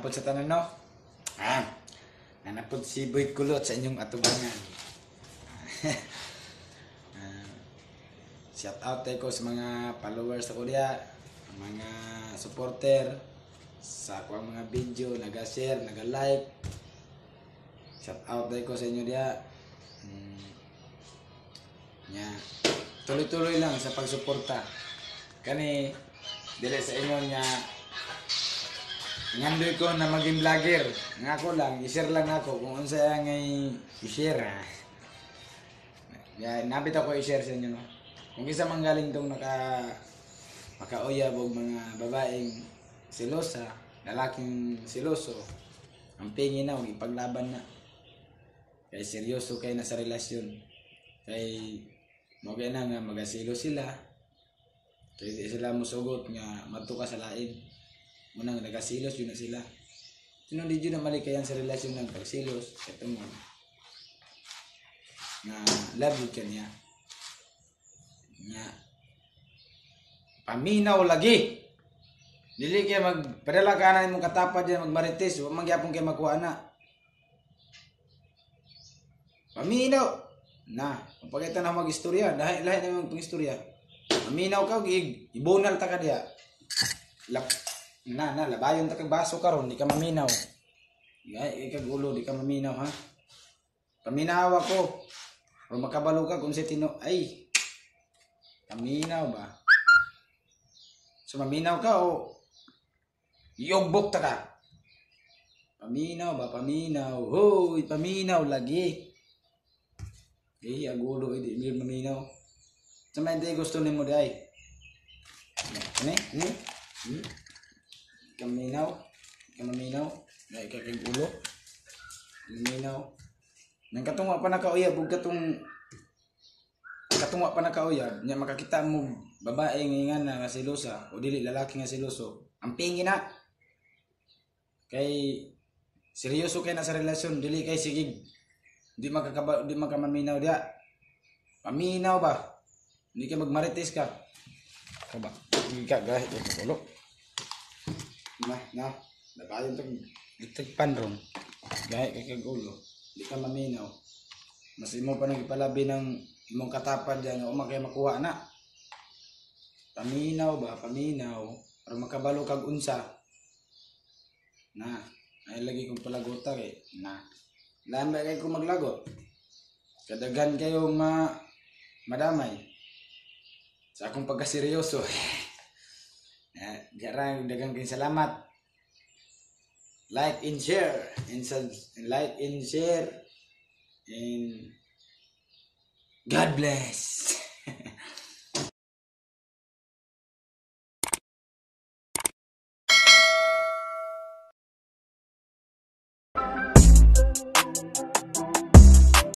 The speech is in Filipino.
Nanapod sa tanan, no? Nanapod si Boy Kulot sa inyong atubangan. Shout out tayo ko sa mga followers sa Korea, mga supporter sa akong mga video, naga-share, naga-like. Shout out tayo ko sa inyo dia. Tuloy-tuloy lang sa pagsuporta. Kani dili sa inyo nya ngandoy ko na maging vlogger. Nga ako lang, i-share lang ako kung unsa ngay i-share. Nabit ako i-share sa inyo, no? Kung isa man galing tong makauyab og mga babaeng selosa, lalaking seloso, ang pingin na og ipaglaban na. Kay seryoso kay na sa relasyon. Kay mo na nga magasilo sila. Kay di sila musugot nga madto ka sa lain. Munang nagasilos yun na sila. Sino di yun na malikayan sa relasyon ng pagsilos? Ito mo. Nga love you ka niya. Nga paminaw lagi. Dili kaya magpadala ka na mong katapad yan magmarites. Huwag magyapong kayo magkuha na. Paminaw. Na, pagkita na mag-istorya. Lahat na yung pang-istorya. Paminaw ka, ibonal ta ka diya. Labayon ta kag baso karon, di ka maminaw. Ikag ulo, di ka maminaw, ha? Paminaw ako. O makabalo ka kung si Tino, ay, paminaw ba? So maminaw ka o yogbok ta ka. Paminaw ba? Paminaw. Hoy, paminaw lagi. Agulo, hindi maminaw. Sa mga hindi gusto ni mo di ay. Ano? Kaminaw. Kamaminaw. Ay, kakagulo. Maminaw. Nang katungwa pa nakauyab, huwag katungwa pa nakauyab, niya makakita mo babae nga na silosa, o dili lalaki nga siloso. Ang pingi na. Kay seryoso kay na sa relasyon, dili kay sigig. Di makamaminaw dia. Paminaw ba? Hindi ka magmarites ka. Ka ba? Hindi ka gahit yung kagulo. Nabayon ito. Itagpan ron. Gahit ka kagulo. Hindi ka maminaw. Mas imo pa nang ipalabi ng imong katapad dyan. O makaya makuha na. Paminaw ba? Paminaw. Para makabalo kag unsa. Ay lagi kong palaguta kay. Lamay kayo kung maglagot. Kadagan kayong madamay. Sa akong pagkaseryoso. Dagang kayong salamat. Like and share. And God bless.